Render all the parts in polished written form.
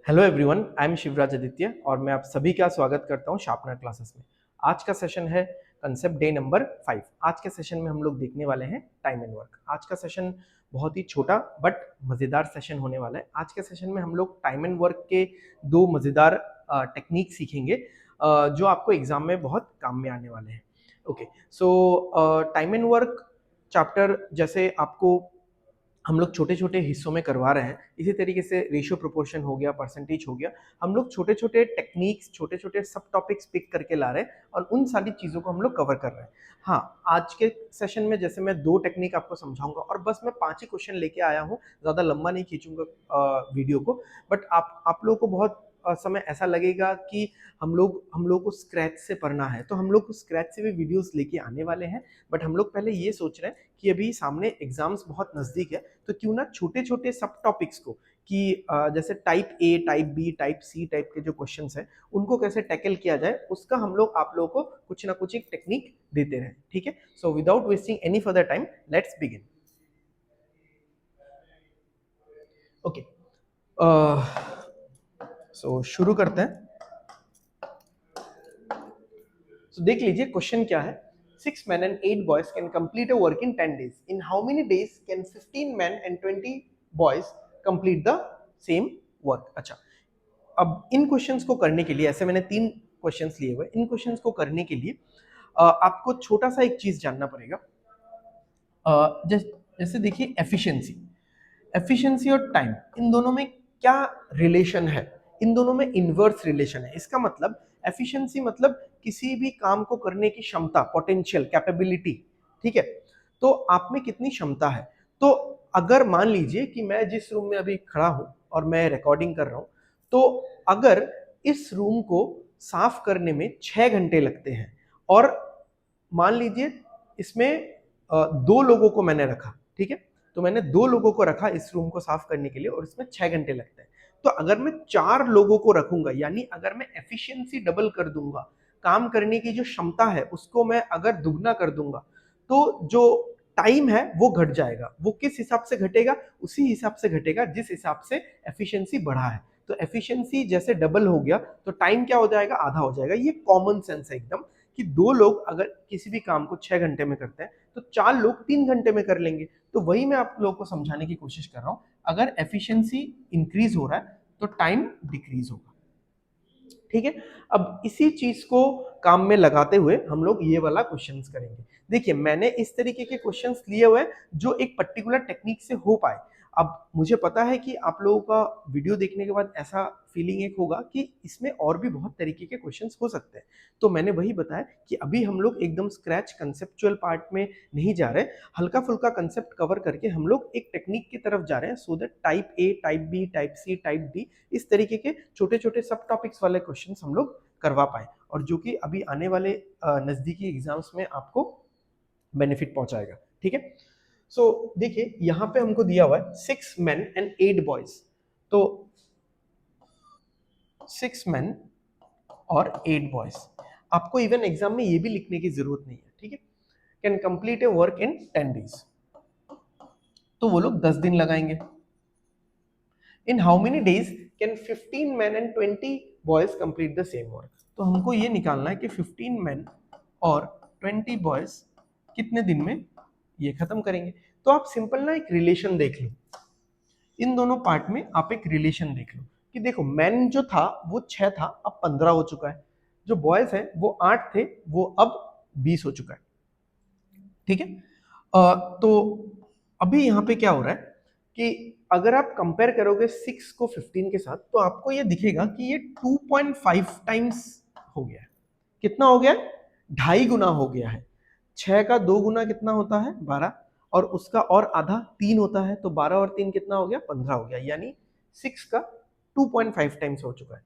Hello everyone, I am Shivraj Aditya और मैं आप सभी का स्वागत करता हूं शार्पनर क्लासेस में। आज का सेशन है कंसेप्ट डे नंबर 5। आज के सेशन में हम लोग देखने वाले हैं टाइम एंड वर्क। आज का सेशन बहुत ही छोटा बट मज़ेदार सेशन होने वाला है। आज के सेशन में हम लोग टाइम एंड वर्क के दो मज़ेदार टेक्निक सीखेंगे जो आपको एग्जाम में बहुत काम में आने वाले हैं। Okay, so time and work chapter जैसे आपको हम लोग छोटे छोटे हिस्सों में करवा रहे हैं, इसी तरीके से रेशियो प्रोपोर्शन हो गया, परसेंटेज हो गया, हम लोग छोटे छोटे टेक्निक्स, छोटे छोटे सब टॉपिक्स पिक करके ला रहे हैं और उन सारी चीज़ों को हम लोग कवर कर रहे हैं। हाँ, आज के सेशन में जैसे मैं दो टेक्निक आपको समझाऊंगा और बस मैं 5 ही क्वेश्चन लेके आया हूँ, ज़्यादा लंबा नहीं खींचूंगा वीडियो को। बट आप लोगों को बहुत समय ऐसा लगेगा कि हम लोग को स्क्रैच से पढ़ना है, तो हम लोग स्क्रैच से भी वीडियोस लेके आने वाले हैं। बट हम लोग पहले ये सोच रहे हैं कि अभी सामने एग्जाम्स बहुत नज़दीक है, तो क्यों ना छोटे छोटे सब टॉपिक्स को कि जैसे type A, type B, type C type के जो क्वेश्चंस हैं उनको कैसे टैकल किया जाए, उसका हम लोग आप लोगों को कुछ ना कुछ एक टेक्निक देते रहें। ठीक है, so without wasting any further time, let's begin. Okay, so शुरू करते हैं। तो देख लीजिए क्वेश्चन क्या है। 6 men and 8 boys can complete a work in 10 days. In how many days can 15 men and 20 boys complete the same work? अच्छा, अब इन क्वेश्चंस को करने के लिए, ऐसे मैंने 3 क्वेश्चंस लिए हुए, इन क्वेश्चंस को करने के लिए आपको छोटा सा एक चीज जानना पड़ेगा। जैसे देखिए एफिशिएंसी, एफिशिएंसी और टाइम, इन दोनों में क्या रिलेशन है? इन दोनों में इनवर्स रिलेशन है। इसका मतलब एफिशिएंसी मतलब किसी भी काम को करने की क्षमता, पोटेंशियल, कैपेबिलिटी। ठीक है, तो आप में कितनी क्षमता है। तो अगर मान लीजिए कि मैं जिस रूम में अभी खड़ा हूं और मैं रिकॉर्डिंग कर रहा हूं, तो अगर इस रूम को साफ करने में 6 घंटे लगते हैं और मान लीजिए इसमें 2 लोगों को मैंने रखा, ठीक है, तो मैंने 2 लोगों को रखा इस रूम को साफ करने के लिए और इसमें 6 घंटे लगते हैं। तो अगर मैं 4 लोगों को रखूंगा, यानी अगर मैं एफिशिएंसी डबल कर दूंगा, काम करने की जो क्षमता है उसको मैं अगर दुगना कर दूंगा, तो जो टाइम है वो घट जाएगा। वो किस हिसाब से घटेगा? उसी हिसाब से घटेगा जिस हिसाब से एफिशिएंसी बढ़ा है। तो एफिशिएंसी जैसे डबल हो गया तो टाइम क्या हो जाएगा? आधा हो जाएगा। ये कॉमन सेंस है एकदम, कि 2 लोग अगर किसी भी काम को 6 घंटे में करते हैं तो 4 लोग 3 घंटे में कर लेंगे। तो वही मैं आप लोगों को समझाने की कोशिश कर रहा हूं। अगर एफिशिएंसी इंक्रीज हो रहा है तो टाइम डिक्रीज होगा। ठीक है, अब इसी चीज को काम में लगाते हुए हम लोग ये वाला क्वेश्चंस करेंगे। देखिए मैंने इस तरीके के क्वेश्चंस लिए हुए हैं जो एक पर्टिकुलर टेक्निक से हो पाए। अब मुझे पता है कि आप लोगों का वीडियो देखने के बाद ऐसा फीलिंग एक होगा कि इसमें और भी बहुत तरीके के क्वेश्चंस हो सकते हैं, तो मैंने वही बताया कि अभी हम लोग एकदम स्क्रैच कंसेप्चुअल पार्ट में नहीं जा रहे, हल्का फुल्का कंसेप्ट कवर करके हम लोग एक टेक्निक की तरफ जा रहे हैं, so that type A, type B, type C, type D, इस तरीके के छोटे छोटे सब टॉपिक्स वाले क्वेश्चंस हम लोग करवा पाए और जो कि अभी आने वाले नजदीकी एग्जाम्स में आपको बेनिफिट पहुंचाएगा। ठीक है, सो देखिए यहां पे हमको दिया हुआ है 6 men and 8 boys। तो 6 men और 8 बॉयज, आपको इवन एग्जाम में ये भी लिखने की जरूरत नहीं है। ठीक है, can complete A work in 10 days, तो वो लोग 10 दिन लगाएंगे। इन how many days can 15 men and 20 boys complete the same work? तो हमको ये निकालना है कि 15 men और 20 boys कितने दिन में ये खत्म करेंगे। तो आप सिंपल ना एक रिलेशन देख लो, इन दोनों पार्ट में आप एक रिलेशन देख लो कि देखो मैन जो था वो 6 था, अब 15 हो चुका है। जो बॉयज है वो 8 थे, वो अब 20 हो चुका है। ठीक है, तो अभी यहाँ पे क्या हो रहा है कि अगर आप कंपेयर करोगे 6 को 15 के साथ, तो आपको ये दिखेगा कि ये 2.5 टाइम्स हो गया है। कितना हो गया है? 2.5 गुना हो गया है। 6 का 2 गुना कितना होता है? 12, और उसका और आधा 3 होता है, तो 12 और 3 कितना हो गया? 15 हो गया, यानी 6 का 2.5 टाइम्स हो चुका है।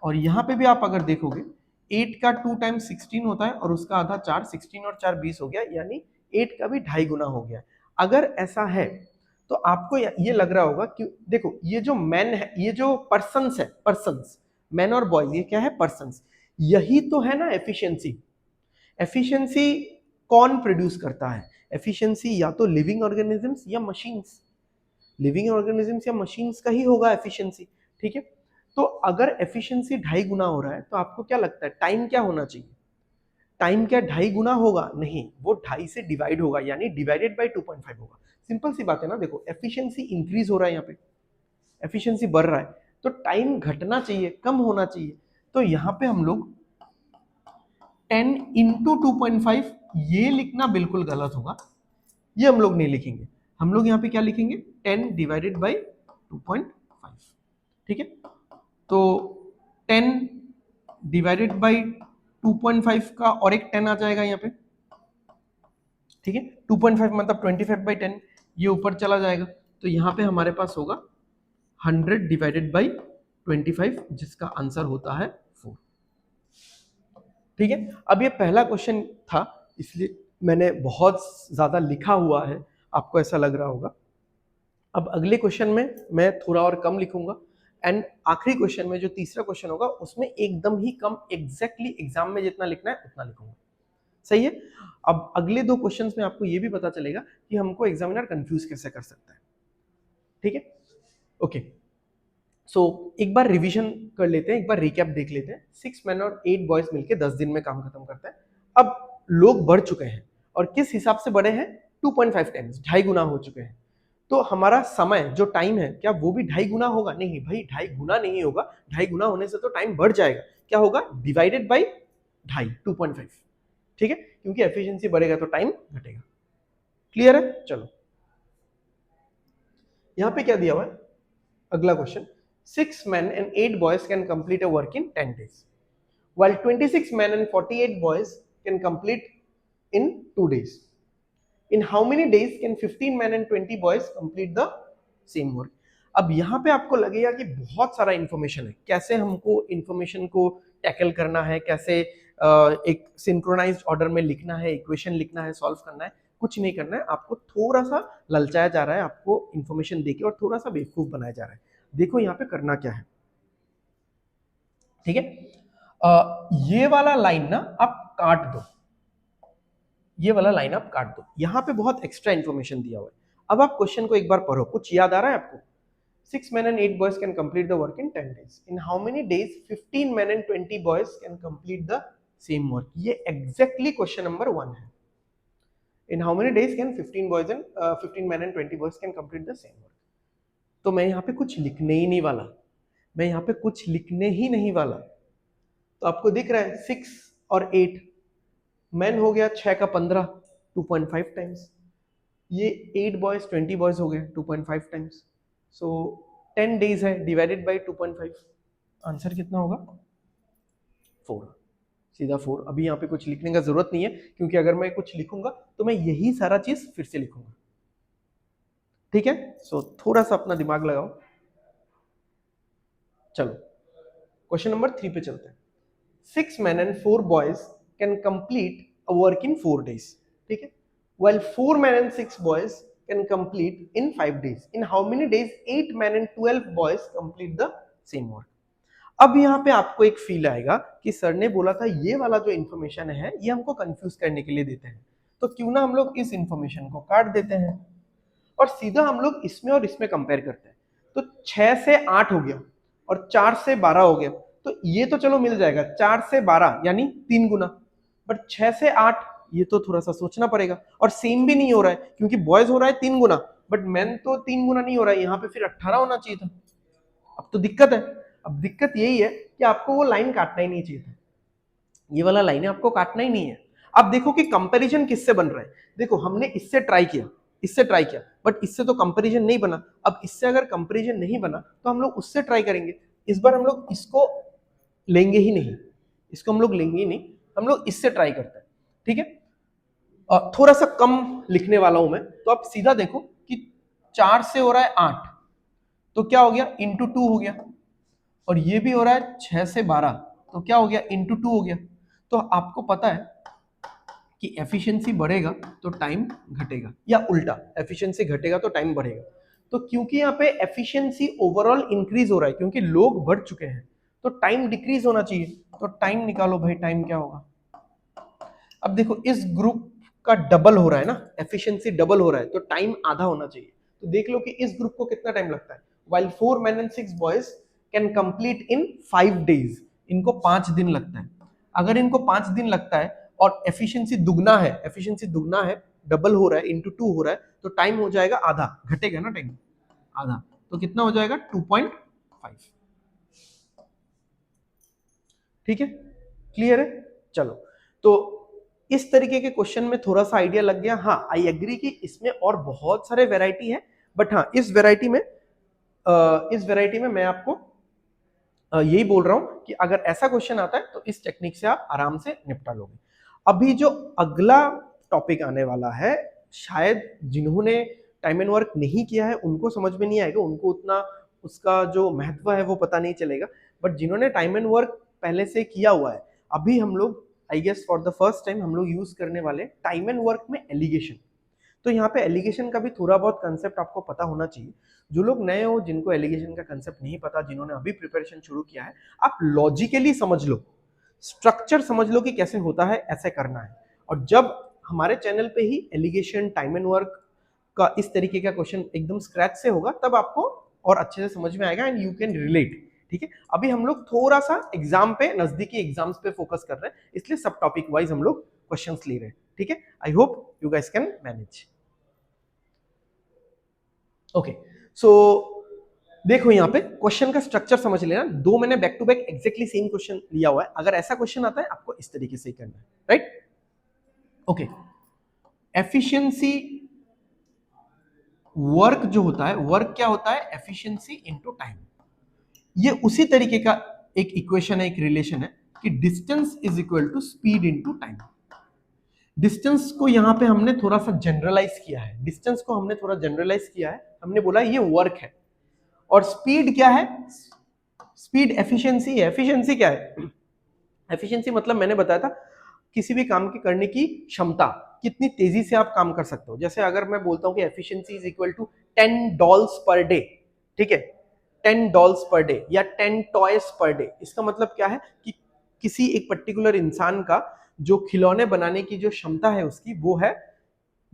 और यहाँ पे भी आप अगर देखोगे 8 का 2 टाइम्स 16 होता है और उसका आधा 4, 16 और 4 20 हो गया, यानी 8 का भी 2.5 गुना हो गया। अगर ऐसा है तो आपको ये लग रहा होगा कि देखो ये जो मैन है, ये जो पर्सन्स है, पर्सन्स, मैन और बॉयज, ये क्या है? पर्सन्स। यही तो है ना एफिशिएंसी। एफिशिएंसी कौन प्रोड्यूस करता है? एफिशिएंसी या तो लिविंग ऑर्गेनिजम्स या मशीन्स, लिविंग ऑर्गेनिजम्स या मशीन्स का ही होगा एफिशिएंसी। ठीक है, तो अगर एफिशिएंसी 2.5 गुना हो रहा है तो आपको क्या लगता है टाइम क्या होना चाहिए? टाइम क्या 2.5 गुना होगा? नहीं, वो 2.5 से डिवाइड होगा, यानी डिवाइडेड बाय 2.5 होगा। सिंपल सी बात है ना, देखो एफिशिएंसी इंक्रीज हो रहा है, यहाँ पे एफिशिएंसी बढ़ रहा है, तो टाइम घटना चाहिए, कम होना चाहिए। तो यहाँ पे हम लोग 10 इंटू 2.5 ये लिखना बिल्कुल गलत होगा, ये हम लोग नहीं लिखेंगे। हम लोग यहाँ पे क्या लिखेंगे? 10 डिवाइडेड बाई 2.5। ठीक है, तो 10 डिवाइडेड बाई 2.5 का और एक 10 आ जाएगा यहाँ पे। ठीक है, 2.5 मतलब 25/10, ये ऊपर चला जाएगा, तो यहाँ पे हमारे पास होगा 100 डिवाइडेड बाई 25, जिसका आंसर होता है 4। ठीक है, अब ये पहला क्वेश्चन था, इसलिए मैंने बहुत ज्यादा लिखा हुआ है, आपको ऐसा लग रहा होगा। अब अगले क्वेश्चन में मैं थोड़ा और कम लिखूंगा, एंड आखिरी क्वेश्चन में जो तीसरा क्वेश्चन होगा उसमें एकदम ही कम, एग्जैक्टली एग्जाम में जितना लिखना है उतना लिखूंगा। सही है। अब अगले 2 क्वेश्चंस में आपको ये भी पता चलेगा कि हमको एग्जामिनर कंफ्यूज कैसे कर सकता है। ठीक है, ओके। सो एक बार रिवीजन कर लेते हैं, एक बार रिकैप देख लेते हैं। 6 मैन और 8 बॉयज मिलकर 10 दिन में काम खत्म करते हैं। अब लोग बढ़ चुके हैं, और किस हिसाब से बढ़े हैं? 2.5 टाइम्स, 2.5 गुना हो चुके हैं। तो हमारा समय जो टाइम है, क्या वो भी 2.5 गुना होगा? नहीं भाई, 2.5 गुना नहीं होगा। 2.5 गुना होने से तो टाइम बढ़ जाएगा। क्या होगा? Divided by 2.5, 2.5। ठीक है, क्योंकि एफिशिएंसी बढ़ेगा तो टाइम घटेगा। क्लियर है? चलो, यहां पे क्या दिया हुआ है? अगला question, 6 men and 8 boys can complete a work in 10 days, while 26 men and 48 boys can complete in 2 days. In how many days can 15 men and 20 boys complete the same work? अब यहाँ पे आपको लगेगा कि बहुत सारा इंफॉर्मेशन है, कैसे हमको इंफॉर्मेशन को टैकल करना है, कैसे एक सिंक्रोनाइज्ड ऑर्डर में लिखना है, इक्वेशन लिखना है, सॉल्व करना है। कुछ नहीं करना है, आपको थोड़ा सा ललचाया जा रहा है, आपको इंफॉर्मेशन देके, और थोड़ा सा बेवकूफ बनाया जा रहा है। देखो यहाँ पे करना क्या है। ठीक है, ये वाला लाइन ना आप काट दो, ये वाला लाइन आप काट दो। यहां पे बहुत एक्स्ट्रा इंफॉर्मेशन दिया हुआ है। अब आप क्वेश्चन को एक बार पढ़ो, कुछ याद आ रहा है आपको? 6 men and 8 boys can complete the work in 10 days. In how many days 15 men and 20 boys can complete the same work? ये exactly question number 1 है। In how many days can 15 men and 20 boys can complete the same work? तो मैं यहाँ पे कुछ लिखने ही नहीं वाला, मैं यहाँ पे कुछ लिखने ही नहीं वाला। तो आपको दिख रहा है 6 और 8, मैन हो गया 6 का 15, 2.5 टाइम्स। ये 8 बॉयज 20 बॉयज हो गए 2.5 टाइम्स। सो 10 डेज है, डिवाइडेड बाय 2.5, आंसर कितना होगा? 4, सीधा 4। अभी यहाँ पे कुछ लिखने का जरूरत नहीं है, क्योंकि अगर मैं कुछ लिखूंगा तो मैं यही सारा चीज फिर से लिखूंगा। ठीक है, सो थोड़ा सा अपना दिमाग लगाओ। चलो क्वेश्चन नंबर 3 पे चलते हैं। 6 men and 4 boys can complete a work in 4 days. ठीक है, while 4 men and 6 boys can complete in 5 days. In how many days 8 men and 12 boys complete the same work? अब यहाँ पे आपको एक फील आएगा कि सर ने बोला था ये वाला जो इंफॉर्मेशन है ये हमको कंफ्यूज करने के लिए देते हैं, तो क्यों ना हम लोग इस इंफॉर्मेशन को काट देते हैं और सीधा हम लोग इसमें और इसमें कंपेयर करते हैं। तो 6 से 8 हो गया और 4 से 12 हो गया, तो ये तो चलो मिल जाएगा, 4 से 12 यानी 3 गुना, बट 6 से 8 ये तो थोड़ा सा सोचना पड़ेगा। और सेम भी नहीं हो रहा है, क्योंकि बॉयज हो रहा है 3 गुना, बट मैन तो 3 गुना नहीं हो रहा है, यहाँ पे फिर 18 होना चाहिए था। अब तो दिक्कत है। अब दिक्कत यही है कि आपको वो लाइन काटना ही नहीं चाहिए था, ये वाला लाइन आपको काटना ही नहीं है। अब देखो कि कंपैरिजन किससे बन रहा है। देखो हमने इससे ट्राई किया, इससे ट्राई किया, बट इससे तो कंपैरिजन नहीं बना। अब इससे अगर कंपैरिजन नहीं बना तो हम लोग उससे ट्राई करेंगे। इस बार हम लोग इसको लेंगे ही नहीं, इसको हम लोग लेंगे ही नहीं, हम लोग इससे ट्राई करते हैं। ठीक है, थोड़ा सा कम लिखने वाला हूं मैं, तो आप सीधा देखो कि 4 से हो रहा है 8, तो क्या हो गया? इंटू 2 हो गया, और ये भी हो रहा है 6 से 12, तो क्या हो गया? इंटू 2 हो गया। तो आपको पता है कि एफिशिएंसी बढ़ेगा तो टाइम घटेगा, या उल्टा एफिशिएंसी घटेगा तो टाइम बढ़ेगा। तो क्योंकि यहाँ पे एफिशिएंसी ओवरऑल इंक्रीज हो रहा है, क्योंकि लोग बढ़ चुके हैं, तो टाइम डिक्रीज होना चाहिए। तो टाइम निकालो भाई, टाइम क्या होगा? अब देखो इस ग्रुप का डबल हो रहा है ना, एफिशिएंसी डबल हो रहा है, तो टाइम आधा होना चाहिए। तो देख लो कि इस ग्रुप को कितना टाइम लगता है। While 4 men and 6 boys can complete in 5 days, इनको 5 दिन लगता है। अगर इनको 5 दिन लगता है और एफिशिएंसी दुगना है, डबल हो रहा है, इंटू 2 हो रहा है, तो टाइम हो जाएगा आधा, घटेगा ना टाइम आधा, तो कितना हो जाएगा 2.5। ठीक है, क्लियर है? चलो, तो इस तरीके के क्वेश्चन में थोड़ा सा आइडिया लग गया। हाँ, आई एग्री कि इसमें और बहुत सारे वैरायटी है, बट हाँ इस वैरायटी में मैं आपको यही बोल रहा हूं कि अगर ऐसा क्वेश्चन आता है तो इस टेक्निक से आप आराम से निपटा लोगे। अभी जो अगला टॉपिक आने वाला है, शायद जिन्होंने टाइम एंड वर्क नहीं किया है उनको समझ में नहीं आएगा, उनको उतना उसका जो महत्व है वो पता नहीं चलेगा, बट जिन्होंने टाइम एंड वर्क पहले से किया हुआ है, अभी हम लोग I guess for the first time हम लोग यूज करने वाले टाइम एंड वर्क में एलिगेशन। तो यहाँ पे एलिगेशन का भी थोड़ा बहुत कंसेप्ट आपको पता होना चाहिए। जो लोग नए हो, जिनको एलिगेशन का कंसेप्ट नहीं पता, जिन्होंने अभी प्रिपरेशन शुरू किया है, आप लॉजिकली समझ लो, स्ट्रक्चर समझ लो कि कैसे होता है, ऐसे करना है। और जब हमारे चैनल पे ही एलिगेशन, टाइम एंड वर्क का इस तरीके का क्वेश्चन एकदम स्क्रैच से होगा, तब आपको और अच्छे से समझ में आएगा एंड यू कैन रिलेट। ठीक है, अभी हम लोग थोड़ा सा एग्जाम पे, नजदीकी एग्जाम्स पे फोकस कर रहे हैं, इसलिए सब टॉपिक वाइज हम लोग क्वेश्चंस ले रहे हैं। ठीक है, I hope you guys can manage. Okay, so देखो यहाँ पे क्वेश्चन का स्ट्रक्चर समझ लेना। दो मैंने back to back exactly same question लिया हुआ है, अगर ऐसा क्वेश्चन आता है आपको इस तरीके से ही करना है, राइट? ओके, एफिशिएंसी वर्क जो होता है, वर्क क्या होता है? Efficiency into time. ये उसी तरीके का एक इक्वेशन है, एक रिलेशन है कि distance is equal to speed into time. Distance को यहां पे हमने थोड़ा सा जनरलाइज किया है, डिस्टेंस को हमने थोड़ा जनरलाइज किया है, हमने बोला ये वर्क है। और स्पीड क्या है? स्पीड एफिशिएंसी है। एफिशिएंसी क्या है? एफिशिएंसी मतलब मैंने बताया था किसी भी काम की करने की क्षमता, कितनी तेजी से आप काम कर सकते हो। जैसे अगर मैं बोलता हूं कि efficiency is equal to 10 dolls per day, ठीक है, 10 डॉल्स पर डे या 10 टॉयज पर डे, इसका मतलब क्या है कि किसी एक पर्टिकुलर इंसान का जो खिलौने बनाने की जो क्षमता है उसकी, वो है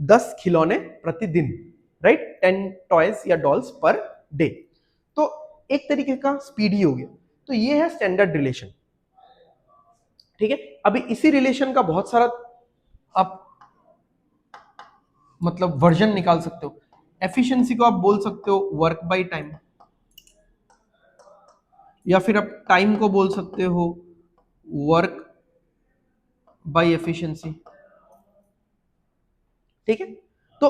10 खिलौने प्रतिदिन, राइट? 10 टॉयज या डॉल्स पर डे। तो एक तरीके का स्पीड ही हो गया। तो ये है स्टैंडर्ड रिलेशन। ठीक है, अभी इसी रिलेशन का बहुत सारा आप मतलब वर्जन निकाल सकते हो। एफिशिएंसी को आप बोल सकते हो वर्क बाय टाइम, या फिर आप टाइम को बोल सकते हो वर्क बाय एफिशिएंसी। ठीक है, तो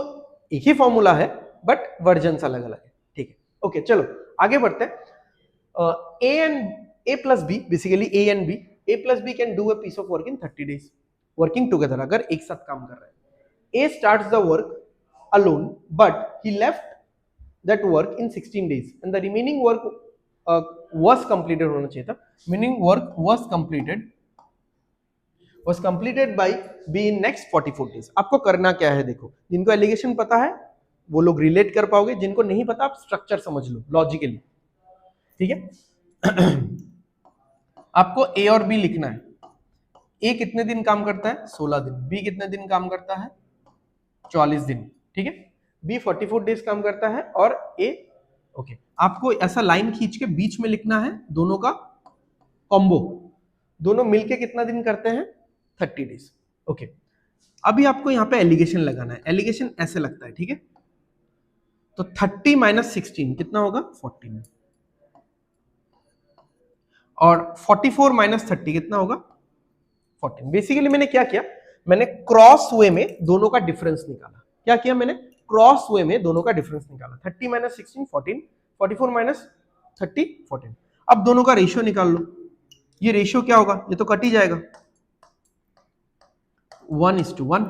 एक ही फॉर्मूला है बट वर्जन्स अलग अलग है। ठीक है, ओके, चलो आगे बढ़ते हैं। A plus B, basically A plus B can do a piece of work in 30 days working together. अगर एक साथ काम कर रहे हैं, A starts the work alone but he left that work in 16 days and the remaining work was completed होना चाहिए था, meaning work was completed by B in next 44 days। आपको करना क्या है, देखो, जिनको एलिगेशन पता है वो लोग रिलेट कर पाओगे, जिनको नहीं पता आप स्ट्रक्चर समझ लो लॉजिकली। ठीक है, आपको ए और बी लिखना है। ए कितने दिन काम करता है? 16 दिन। बी कितने दिन काम करता है? 44 दिन। ठीक है, बी 44 डेज काम करता है और ए, ओके, आपको ऐसा लाइन खींच के बीच में लिखना है दोनों का कॉम्बो, दोनों मिलके कितना दिन करते हैं? 30 डेज। ओके, अभी आपको यहाँ पे एलिगेशन लगाना है। एलिगेशन ऐसे लगता है, ठीक है, तो 30 माइनस 16 कितना होगा? 14, और 44 माइनस 30 कितना होगा? 14। बेसिकली मैंने क्या किया, मैंने क्रॉस वे में दोनों का डिफरेंस निकाला। क्या किया मैंने? क्रॉस वे में दोनों का डिफरेंस निकाला। 30 माइनस 16 14, 44 माइनस 30 14। अब दोनों का रेशियो निकाल लो। ये रेशियो क्या होगा? ये तो कट ही जाएगा, 1:1।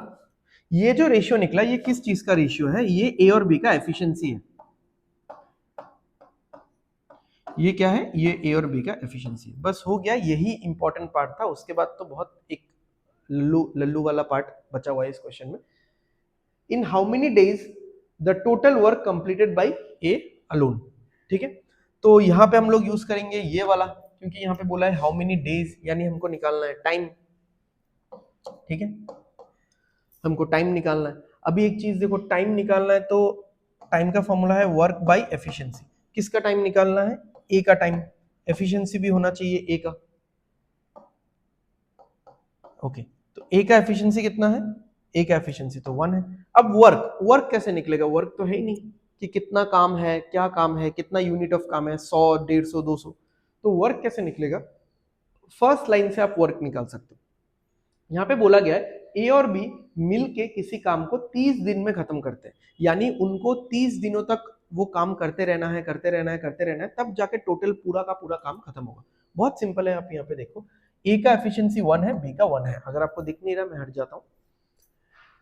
ये जो रेशियो निकला ये किस चीज का रेशियो है? ये ए और बी का एफिशिएंसी है। ये क्या है? ये ए और बी का एफिशिएंसी। बस हो गया, यही इंपॉर्टेंट पार्ट था। उसके बाद तो बहुत एक लल्लू वाला पार्ट बचा हुआ है इस क्वेश्चन में। इन how many days the total work completed by A alone. ठीक है, तो यहां पे हम लोग यूज करेंगे ये वाला, क्योंकि यहां पे बोला है हाउ मेनी डेज, यानी हमको निकालना है टाइम। ठीक है, हमको टाइम निकालना है। अभी एक चीज देखो, टाइम निकालना है तो टाइम का फॉर्मूला है वर्क बाय एफिशिएंसी। किसका टाइम निकालना है? ए का टाइम। एफिशिएंसी भी होना चाहिए ए का। ओके, तो ए का एफिशिएंसी कितना है? ए का एफिशिएंसी तो 1 है। अब वर्क, वर्क कैसे निकलेगा? वर्क तो है ही नहीं कि कितना काम है, क्या काम है, कितना यूनिट ऑफ काम है, 100, 150, 200, तो वर्क कैसे निकलेगा? फर्स्ट लाइन से आप वर्क निकाल सकते हो। यहाँ पे बोला गया है ए और बी मिलके किसी काम को 30 दिन में खत्म करते हैं, यानी उनको 30 दिनों तक वो काम करते रहना है, करते रहना है, करते रहना है, तब जाके टोटल पूरा का पूरा काम खत्म होगा। बहुत सिंपल है, आप यहाँ पे देखो, ए का एफिशिएंसी 1 है, बी का 1 है। अगर आपको दिख नहीं रहा, मैं हट जाता हूँ।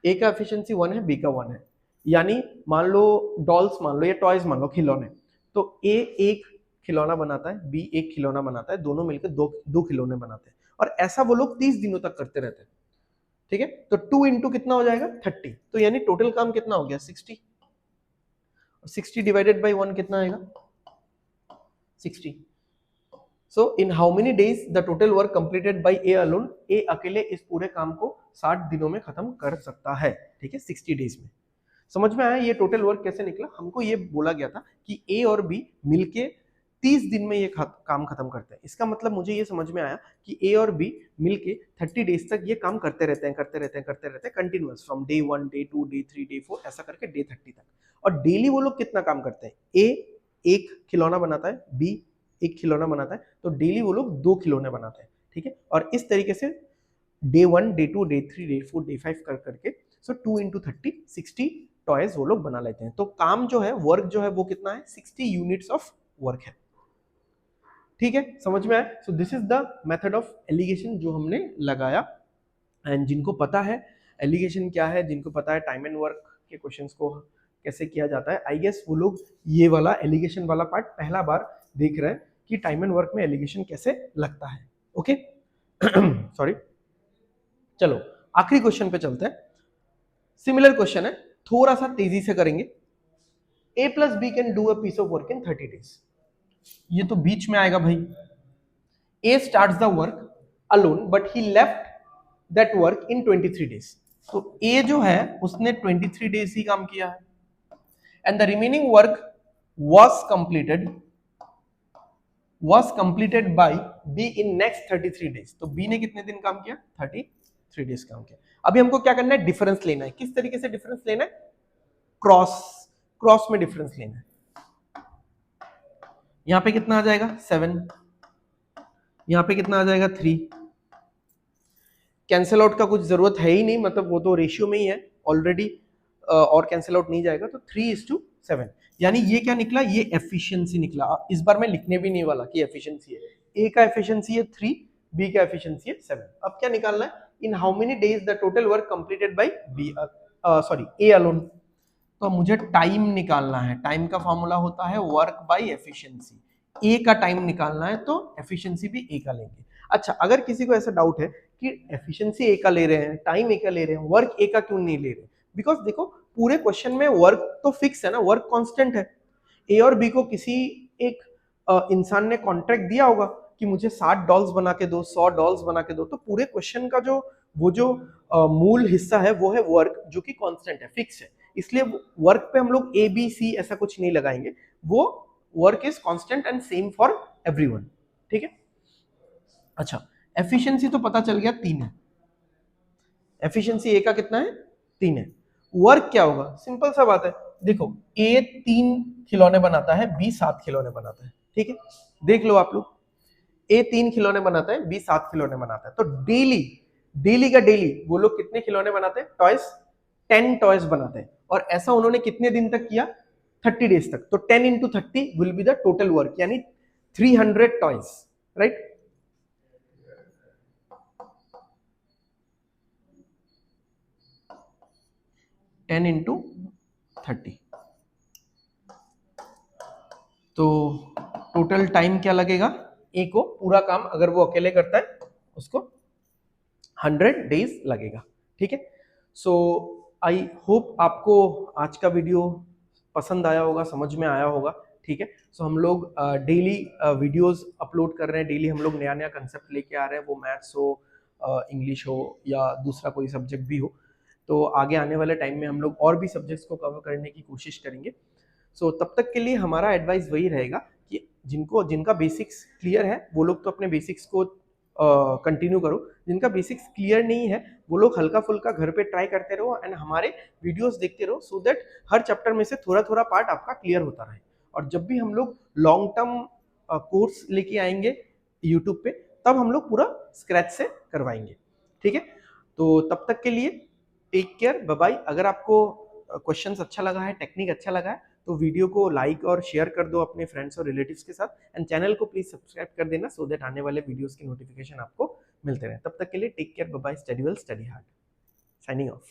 ए का एफिशिएंसी 1 है, बी का 1 है, यानी मान लो डॉल्स मान लो या टॉयज मान लो, खिलौने, तो ए एक खिलौना बनाता है, बी एक खिलौना बनाता है, दोनों मिलकर दो खिलौने बनाते हैं, और ऐसा वो लोग 30 दिनों तक करते रहते हैं। ठीक है, तो 2 इंटू कितना हो जाएगा? 30, तो यानी टोटल काम कितना हो गया? 60। 60 डिवाइडेड बाई 1 कितना आएगा? 60। So in how many days the total work completed by A alone? A अकेले इस पूरे काम को 60 दिनों में खत्म कर सकता है। ठीक है, 60 डेज में। समझ में आया ये टोटल वर्क कैसे निकला? हमको ये बोला गया था कि ए और बी मिलके 30 दिन में ये काम खत्म करते हैं। इसका मतलब मुझे ये समझ में आया कि ए और बी मिलके 30 डेज तक ये काम करते रहते हैं, करते रहते हैं, करते रहते हैं, continuous, from day 1, day 2, day 3, day 4, ऐसा करके डे 30 तक। और डेली वो लोग कितना काम करते हैं? ए एक खिलौना बनाता है, बी एक खिलौना बनाता है, तो डेली वो लोग 2 खिलौने बनाते हैं। ठीक है, और इस तरीके से day 1, day 2, day 3, day 4, day 5 कर करके, सो 2 इंटू 30, 60 टॉयज वो लोग बना लेते हैं। तो काम जो है, वर्क जो है वो कितना है? 60 यूनिट्स ऑफ वर्क है। ठीक है, समझ में आया? So this is the method of alligation जो हमने लगाया। एंड जिनको पता है एलिगेशन क्या है, जिनको पता है टाइम एंड वर्क के क्वेश्चंस को कैसे किया जाता है, आई गेस वो लोग ये वाला एलिगेशन वाला पार्ट पहला बार देख रहे हैं कि टाइम एंड वर्क में एलिगेशन कैसे लगता है। ओके, सॉरी, चलो आखिरी क्वेश्चन पे चलते हैं। सिमिलर क्वेश्चन है, थोड़ा सा तेजी से करेंगे। A plus B can do a piece of work in 30 days. ये तो बीच में आएगा भाई। A starts the work alone but he left that work in 23 days. तो ए जो है उसने 23 डेज ही काम किया है, and the remaining work was completed by B in next 33 days। तो B ने कितने दिन काम किया? 33 डेज काम किया। अभी हमको क्या करना है? डिफरेंस लेना है। किस तरीके से डिफरेंस लेना है? क्रॉस में डिफरेंस लेना है। यहां पे कितना आ जाएगा? 7, यहां पे कितना आ जाएगा? 3। कैंसिल आउट का कुछ जरूरत है ही नहीं, मतलब वो तो रेशियो में ही है ऑलरेडी, और कैंसिल आउट नहीं जाएगा, तो 3:7। यानी ये क्या निकला? ये एफिशिएंसी निकला। इस बार मैं लिखने भी नहीं वाला कि एफिशिएंसी है। ए का एफिशिएंसी है 3, बी का एफिशिएंसी है 7। अब क्या निकालना है? In how many days the total work completed by B, sorry, A alone. तो मुझे टाइम निकालना है। टाइम का फॉर्मूला होता है वर्क बाय एफिशिएंसी। ए का टाइम निकालना है, तो एफिशिएंसी भी ए का लेंगे। अच्छा, अगर किसी को ऐसा डाउट है कि एफिशिएंसी ए का ले रहे हैं, टाइम ए का ले रहे हैं, वर्क ए का क्यों नहीं ले रहे? बिकॉज देखो, पूरे क्वेश्चन में वर्क तो फिक्स है ना, वर्क कांस्टेंट है। ए और बी को किसी एक इंसान ने कॉन्ट्रैक्ट दिया होगा कि मुझे 60 डॉल्स बना के दो, 100 डॉल्स बना के दो, तो पूरे क्वेश्चन का जो मूल हिस्सा है वो है वर्क, जो कि कांस्टेंट है, फिक्स है। इसलिए वर्क पे हम लोग ए बी सी ऐसा कुछ नहीं लगाएंगे, वो work is constant and same for everyone. ठीक है, अच्छा, एफिशिएंसी तो पता चल गया 3 है। एफिशिएंसी ए का कितना है? 3 है। वर्क क्या होगा? सिंपल सा बात है, देखो, ए 3 खिलौने बनाता है, बी 7 खिलौने बनाता है। ठीक है, देख लो आप लोग, ए 3 खिलौने बनाता है, बी 7 खिलौने बनाता है, तो डेली डेली का डेली वो लोग कितने खिलौने बनाते हैं? टॉयज, 10 टॉयज बनाते हैं। और ऐसा उन्होंने कितने दिन तक किया? 30 डेज तक। तो 10 into 30 will be the total work, यानी 300 टॉयज, राइट? टेन इंटू 30, तो टोटल टाइम क्या लगेगा? ए को पूरा काम अगर वो अकेले करता है उसको 100 डेज लगेगा। ठीक है, सो आई होप आपको आज का वीडियो पसंद आया होगा, समझ में आया होगा। ठीक है, सो हम लोग डेली वीडियोस अपलोड कर रहे हैं, डेली हम लोग नया नया कंसेप्ट लेके आ रहे हैं, वो मैथ्स हो, इंग्लिश हो, या दूसरा कोई सब्जेक्ट भी हो। तो आगे आने वाले टाइम में हम लोग और भी सब्जेक्ट्स को कवर करने की कोशिश करेंगे। सो तब तक के लिए हमारा एडवाइस वही रहेगा कि जिनका बेसिक्स क्लियर है वो लोग तो अपने बेसिक्स को कंटिन्यू करो, जिनका बेसिक्स क्लियर नहीं है वो लोग हल्का फुल्का घर पे ट्राई करते रहो एंड हमारे वीडियोस देखते रहो, सो दैट हर चैप्टर में से थोड़ा थोड़ा पार्ट आपका क्लियर होता रहे। और जब भी हम लोग लॉन्ग टर्म कोर्स लेके आएंगे यूट्यूब पे, तब हम लोग पूरा स्क्रैच से करवाएंगे, ठीक है। तो तब तक के लिए टेक केयर, बाय बाय। अगर आपको क्वेश्चंस अच्छा लगा है, टेक्निक अच्छा लगा है, तो वीडियो को लाइक और शेयर कर दो अपने फ्रेंड्स और रिलेटिव्स के साथ एंड चैनल को प्लीज सब्सक्राइब कर देना, सो दैट आने वाले वीडियोस की नोटिफिकेशन आपको मिलते रहे। तब तक के लिए take care, bye bye, study well, study hard, signing of.